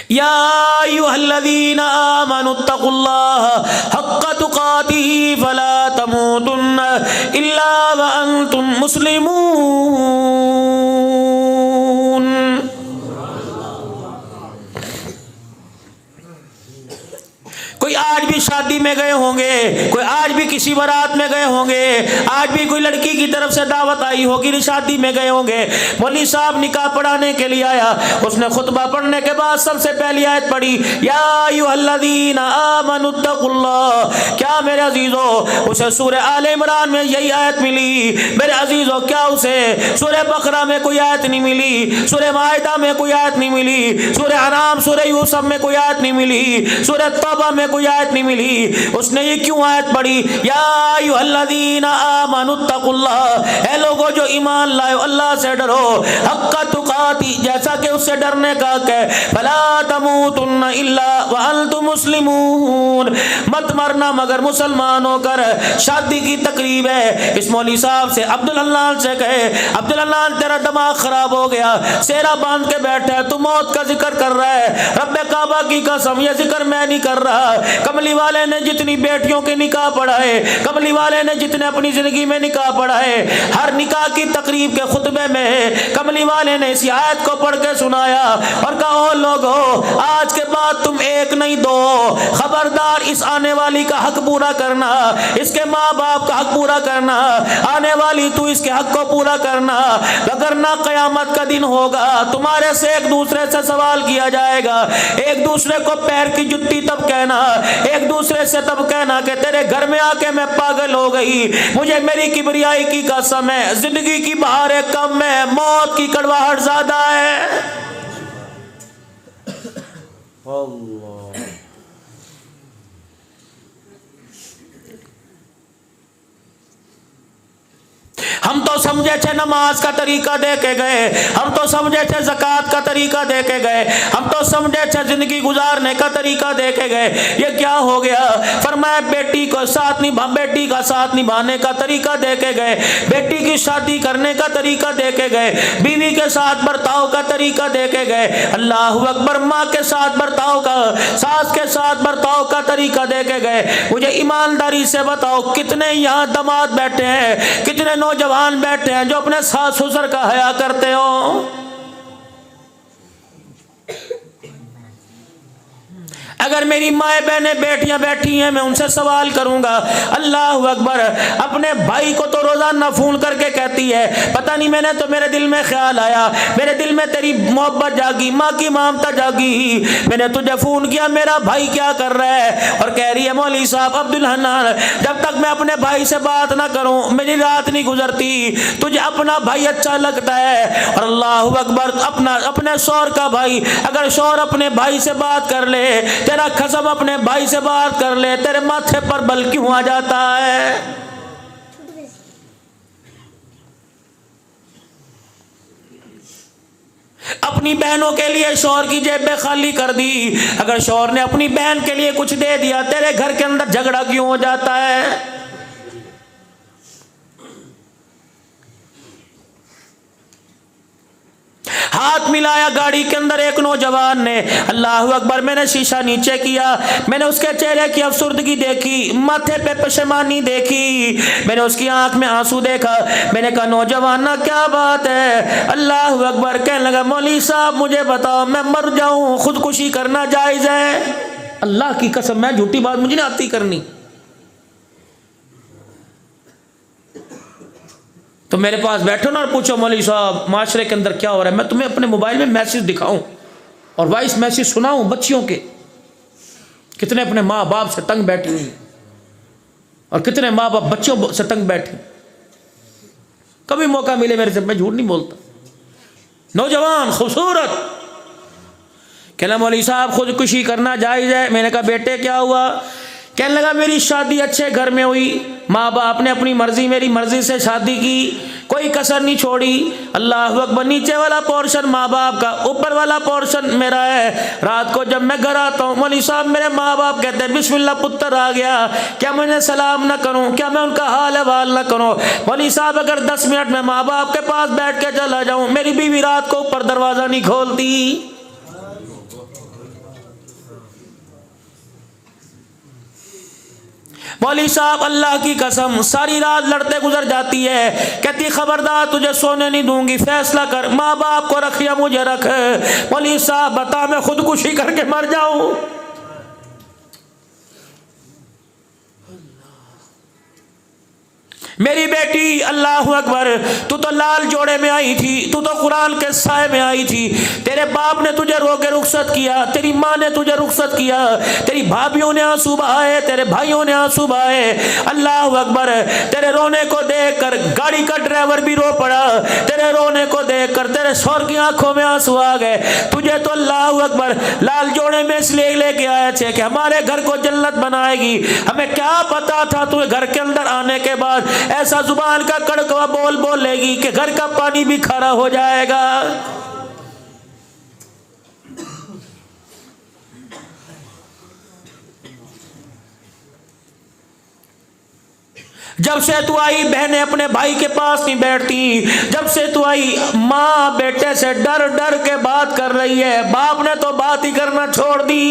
یا ایھا الذین آمنوا اتقوا اللہ حق تقاتہ فلا تموتن الا وانتم مسلمون۔ کوئی آج بھی شادی میں گئے ہوں گے، کوئی آج بھی کسی بارات میں گئے ہوں گے، آج بھی کوئی لڑکی کی طرف سے دعوت آئی ہوگی، شادی میں گئے ہوں گے، مولوی صاحب نکاح پڑھانے کے لیے آیا، اس نے خطبہ پڑھنے کے بعد سب سے پہلی آیت پڑھی یا ایھا الذین آمنوا اتقوا اللہ۔ کیا میرے عزیزو اسے سورہ آل عمران میں یہی آیت ملی؟ میرے عزیزو کیا اسے سورہ بقرہ میں کوئی آیت نہیں ملی؟ سورہ مائدہ میں کوئی آیت نہیں ملی؟ سورہ انعام، سورہ یوسف میں کوئی آیت نہیں ملی؟ سورہ توبہ میں کوئی آیت نہیں ملی؟ اس نے یہ کیوں آیت پڑھی یا ایھا الذین آمنوا اتقوا اللہ؟ اے لوگو جو ایمان لائے اللہ سے ڈرو، حق تقاتی، جیسا کہ اس سے ڈرنے کا حق ہے، فلا تموتن الا وانتم مسلمون، مت مرنا مگر مسلمان ہو کر۔ شادی کی تقریب ہے، اس مولوی صاحب سے عبداللہ سے کہے عبداللہ تیرا دماغ خراب ہو گیا، سیرا باندھ کے بیٹھا ہے، تو موت کا ذکر کر رہا ہے، رب کعبہ کی قسم یہ ذکر میں نہیں کر رہا۔ کملی والے نے جتنی بیٹیوں کے نکاح پڑھائے، کملی والے نے جتنے اپنی زندگی میں نکاح پڑھائے، ہر نکاح کی تقریب کے خطبے میں کملی والے نے اس آیت کو پڑھ کے سنایا اور کہا او لوگو آج کے بعد تم ایک نہیں دو، خبردار اس آنے والی کا حق پورا کرنا، اس کے ماں باپ کا حق پورا کرنا، آنے والی تو اس کے حق کو پورا کرنا، وگرنہ قیامت کا دن ہوگا تمہارے سے ایک دوسرے سے سوال کیا جائے گا، ایک دوسرے کو پیر کی جتی تب کہنا، ایک دوسرے سے تب کہنا کہ تیرے گھر میں آ کے میں پاگل ہو گئی، مجھے میری کبریائی کی قسم ہے، زندگی کی بہاریں کم ہے، موت کی کڑواہٹ زیادہ ہے۔ اللہ ہم تو سمجھے تھے نماز کا طریقہ دے کے گئے، ہم تو سمجھے تھے زکوٰۃ کا طریقہ دے کے گئے، ہم تو سمجھے تھے زندگی گزارنے کا طریقہ دے کے گئے، یہ کیا ہو گیا؟ فرمایا بیٹی کا ساتھ نبھانے کا طریقہ دے کے گئے، بیٹی کی شادی کرنے کا طریقہ دے کے گئے، بیوی کے ساتھ برتاؤ کا طریقہ دے کے گئے، اللہ اکبر، ماں کے ساتھ برتاؤ کا، ساس کے ساتھ برتاؤ کا طریقہ دے کے گئے۔ مجھے ایمانداری سے بتاؤ کتنے یہاں داماد بیٹھے ہیں، کتنے نوجوان بیٹھے ہیں جو اپنے ساس سسر کا حیا کرتے ہو؟ اگر میری مائیں بہنیں بیٹیاں بیٹھی ہیں میں ان سے سوال کروں گا، اللہ اکبر، اپنے بھائی کو تو روزانہ فون کر کے کہتی ہے پتہ نہیں میں نے تو میرے دل میں خیال آیا، میرے دل میں تیری محبت جاگی، ماں کی ممتا جاگی، میں نے تجھے فون کیا میرا بھائی کیا کر رہا ہے، اور کہہ رہی ہے مولوی صاحب عبدالحنان جب تک میں اپنے بھائی سے بات نہ کروں میری رات نہیں گزرتی، تجھے اپنا بھائی اچھا لگتا ہے، اور اللہ اکبر اپنے شوہر کا بھائی، اگر شوہر اپنے بھائی سے بات کر لے، تیرا خصم اپنے بھائی سے بات کر لے، تیرے ماتھے پر بل کیوں آ جاتا ہے؟ اپنی بہنوں کے لیے شوہر کی جیبیں خالی کر دی، اگر شوہر نے اپنی بہن کے لیے کچھ دے دیا تیرے گھر کے اندر جھگڑا کیوں ہو جاتا ہے؟ ہاتھ ملایا گاڑی کے اندر ایک نوجوان نے، اللہ اکبر، میں نے شیشہ نیچے کیا، میں نے اس کے چہرے کی افسردگی دیکھی، ماتھے پہ پشیمانی دیکھی، میں نے اس کی آنکھ میں آنسو دیکھا، میں نے کہا نوجوان کیا بات ہے؟ اللہ اکبر، کہنے لگا مولوی صاحب مجھے بتاؤ میں مر جاؤں خودکشی کرنا جائز ہے؟ اللہ کی قسم میں جھوٹی بات مجھے نہیں آتی کرنی، تو میرے پاس بیٹھو نا اور پوچھو مولوی صاحب معاشرے کے اندر کیا ہو رہا ہے، میں تمہیں اپنے موبائل میں میسج دکھاؤں اور وائس میسج سناؤں بچیوں کے، کتنے اپنے ماں باپ سے تنگ بیٹھے ہوئی اور کتنے ماں باپ بچوں سے تنگ بیٹھے۔ کبھی موقع ملے میرے سے، میں جھوٹ نہیں بولتا، نوجوان خوبصورت، کہنا مولوی صاحب خودکشی کرنا جائز ہے؟ میں نے کہا بیٹے کیا ہوا؟ کہنے لگا میری شادی اچھے گھر میں ہوئی، ماں باپ نے اپنی مرضی میری مرضی سے شادی کی، کوئی کسر نہیں چھوڑی. اللہ اکبر. نیچے والا پورشن ماں باپ کا, اوپر والا پورشن میرا ہے. رات کو جب میں گھر آتا ہوں, مولوی صاحب میرے ماں باپ کہتے ہیں بسم اللہ پتر آ گیا, کیا میں انہیں سلام نہ کروں, کیا میں ان کا حال احوال نہ کروں. مولوی صاحب اگر 10 منٹ میں ماں باپ کے پاس بیٹھ کے چلا جاؤں, میری بیوی رات کو اوپر دروازہ نہیں کھولتی. مولوی صاحب اللہ کی قسم ساری رات لڑتے گزر جاتی ہے, کہتی خبردار تجھے سونے نہیں دوں گی, فیصلہ کر, ماں باپ کو رکھ یا مجھے رکھ. مولوی صاحب بتا میں خودکشی کر کے مر جاؤں. میری بیٹی اللہ اکبر, تو لال جوڑے میں آئی تھی, تو قرآن کے سائے میں آئی تھی, تیرے باپ نے تجھے رو کے رخصت کیا, تیری ماں نے تجھے رخصت کیا, تیری بھابھیوں نے آنسو بہائے, تیرے بھائیوں نے آنسو بہائے. اللہ اکبر. تیرے رونے کو دیکھ کر گاڑی کا ڈرائیور بھی رو پڑا, تیرے رونے کو دیکھ کر تیرے شوہر کی آنکھوں میں آنسو آ گئے. تجھے تو اللہ اکبر لال جوڑے میں اس لیے لے کے آئے تھے کہ ہمارے گھر کو جنت بنائے گی. ہمیں کیا پتا تھا تجھے گھر کے اندر آنے کے بعد ایسا زبان کا کڑکوا بول لے گی کہ گھر کا پانی بھی کھارا ہو جائے گا. جب سے تو آئی بہنیں اپنے بھائی کے پاس نہیں بیٹھتی, جب سے تو آئی ماں بیٹے سے ڈر ڈر کے بات کر رہی ہے, باپ نے تو بات ہی کرنا چھوڑ دی.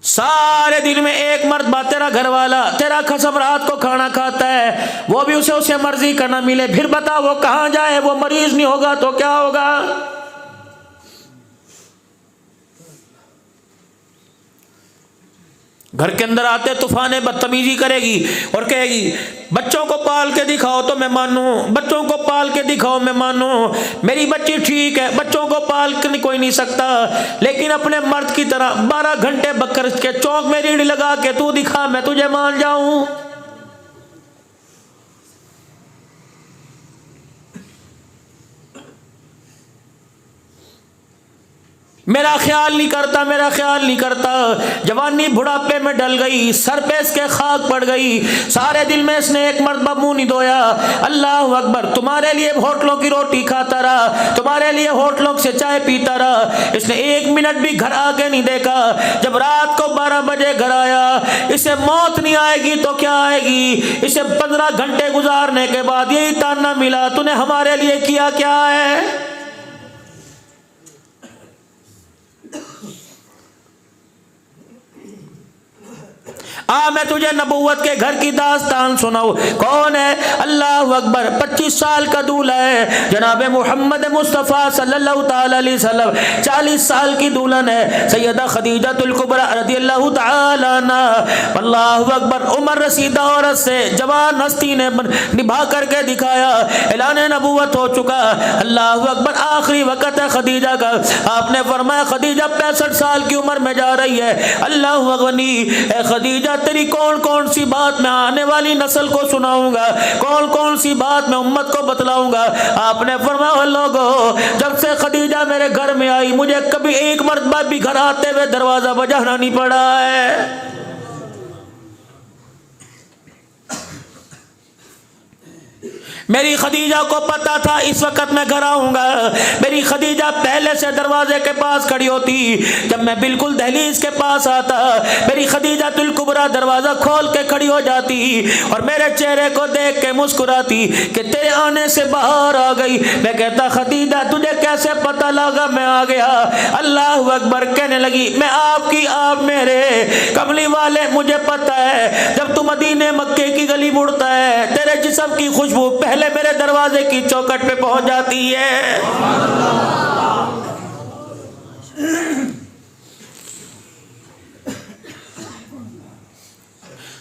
سارے دن میں ایک مرتبہ تیرا گھر والا تیرا قسم رات کو کھانا کھاتا ہے, وہ بھی اسے مرضی کا نہ ملے. پھر بتا وہ کہاں جائے, وہ مریض نہیں ہوگا تو کیا ہوگا. گھر کے اندر آتے طوفان بدتمیزی کرے گی اور کہے گی بچوں کو پال کے دکھاؤ تو میں مانوں, بچوں کو پال کے دکھاؤ میں مانوں. میری بچی ٹھیک ہے, بچوں کو پال کے کوئی نہیں سکتا, لیکن اپنے مرد کی طرح 12 گھنٹے بکر کے چوک میں ریڑھ لگا کے تو دکھا, میں تجھے مان جاؤں. میرا خیال نہیں کرتا, میرا خیال نہیں کرتا. جوانی بڑھاپے میں ڈل گئی, سر پہ اس کے خاک پڑ گئی, سارے دل میں اس نے ایک مرتبہ منہ نہیں دھویا. اللہ اکبر. تمہارے لیے ہوٹلوں کی روٹی کھاتا رہا, تمہارے لیے ہوٹلوں سے چائے پیتا رہا, اس نے 1 منٹ بھی گھر آ کے نہیں دیکھا. جب رات کو 12 بجے گھر آیا, اسے موت نہیں آئے گی تو کیا آئے گی, اسے 15 گھنٹے گزارنے کے بعد یہی تانا ملا, تو نے ہمارے لیے کیا کیا ہے. میں تجھے نبوت کے گھر کی داستان سناؤں. کون ہے؟ اللہ اکبر. 25 سال کا دولہا ہے جناب محمد مصطفیٰ صلی اللہ تعالی علیہ وسلم. 40 سال کی دلہن ہے سیدہ خدیجہ الکبریٰ رضی اللہ تعالی عنہ. اللہ اکبر. عمر رسیدہ عورت سے جوان ہستی نے نبھا کر کے دکھایا, اعلان نبوت ہو چکا. اللہ اکبر. آخری وقت ہے خدیجہ کا. آپ نے فرمایا خدیجہ 65 سال کی عمر میں جا رہی ہے. اللہ اکبر. اے خدیجہ تیری کون سی بات میں آنے والی نسل کو سناؤں گا, کون سی بات میں امت کو بتلاؤں گا. آپ نے فرمایا لوگو, جب سے خدیجہ میرے گھر میں آئی مجھے کبھی ایک مرتبہ بھی گھر آتے ہوئے دروازہ بجانا نہیں پڑا ہے. میری خدیجہ کو پتا تھا اس وقت میں گھر آؤں گا. میری خدیجہ پہلے سے دروازے کے پاس کھڑی ہوتی, جب میں بالکل دہلیز کے پاس آتا میری خدیجہ الکبریٰ دروازہ کھول کے کھڑی ہو جاتی اور میرے چہرے کو دیکھ کے مسکراتی کہ تیرے آنے سے باہر آ گئی. میں کہتا خدیجہ تجھے کیسے پتا لگا میں آ گیا. اللہ اکبر. کہنے لگی میں آپ کی, آپ میرے, کملی والے مجھے پتا ہے جب تو مدینے مکے کی گلی مڑتا ہے تیرے جسم کی خوشبو پہلے میرے دروازے کی چوکھٹ پہ پہنچ جاتی ہے.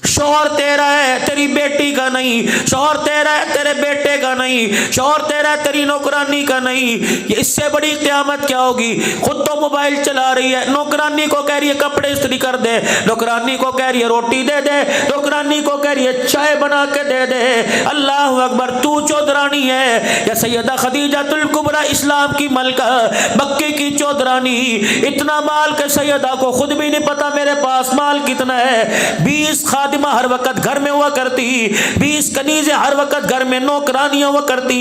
شوہر تیرا ہے, تیری تیری بیٹی کا نہیں، شوہر تیرا ہے تیرے بیٹے کا نہیں، شوہر تیرا ہے تیری نوکرانی کا نہیں، یہ اس سے بڑی قیامت کیا ہوگی؟ خود تو موبائل چلا رہی ہے، نوکرانی کو کہہ رہی ہے کپڑے استری کر دے، نوکرانی کو کہہ رہی ہے روٹی دے دے، نوکرانی کو کہہ رہی ہے چائے بنا کے دے دے۔ اللہ اکبر، تو چودرانی ہے یا سیدہ خدیجہ الکبریٰ اسلام کی ملکہ، مکے کی چودرانی، اتنا مال کہ سیدہ کو خود بھی نہیں پتا میرے پاس مال کتنا ہے۔ 20 خادمہ ہر وقت گھر میں ہوا کرتی، 20 کنیزیں ہر وقت گھر میں نوکرانیاں ہوا کرتی،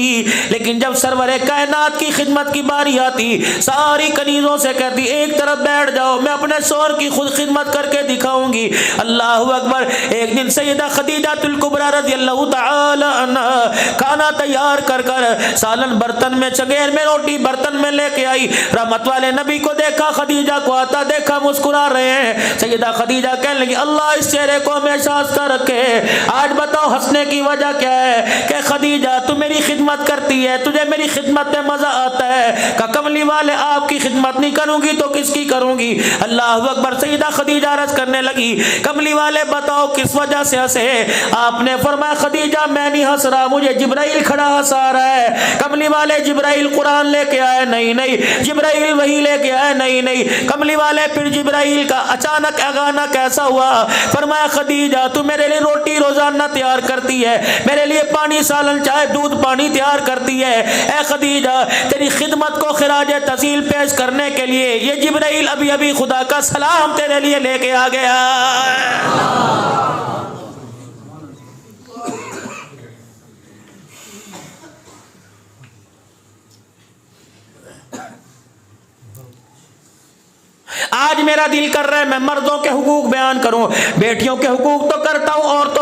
لیکن جب سرور کائنات کی خدمت کی باری آتی ساری کنیزوں سے کہتی ایک طرف بیٹھ جاؤ، میں اپنے شوہر کی خود خدمت کر کے دکھاؤں گی۔ اللہ اکبر، ایک دن سیدہ خدیجہ الکبریٰ رضی اللہ تعالی عنہا کھانا تیار کر کر سالن برتن میں، چگیر میں روٹی برتن میں لے کے آئی۔ رحمت والے نبی کو دیکھا، خدیجہ کو آتا دیکھا، مسکرا رہے ہیں۔ سیدہ خدیجہ کہنے لگی اللہ اس چہرے کو ہمیشہ ہنستا رکھے، آج بتاؤ ہنسنے کی وجہ کیا ہے؟ کہ خدیجہ تو میری خدمت کرتی ہے، تجھے میری خدمت میں مزہ آتا ہے، کہ کملی والے آپ کی خدمت نہیں کروں گی تو کس کی کروں گی؟ اللہ اکبر، سیدہ خدیجہ عرض کرنے لگی کملی والے بتاؤ کس وجہ سے ہنسے؟ آپ نے فرمایا خدیجہ میں نہیں ہنس رہا، مجھے جبرائیل کھڑا ہنسا رہا ہے۔ کملی والے جبرائیل قرآن لے کے آئے؟ نہیں نہیں۔ جبرائیل وحی لے کے آئے؟ نہیں نہیں۔ کملی والے پھر جبرائیل کا اچانک اگانا کیسا ہوا؟ فرمایا خدیجہ تو میرے لیے روٹی روزانہ تیار کرتی ہے، میرے لیے پانی سالن چائے دودھ پانی تیار کرتی ہے، اے خدیجہ تیری خدمت کو خراج تحسین پیش کرنے کے لیے یہ جبرائیل ابھی ابھی خدا کا سلام تیرے لیے لے کے آ گیا۔ آج میرا دل کر رہا ہے میں مردوں کے حقوق بیان کروں، بیٹیوں کے حقوق تو کرتا ہوں، عورتوں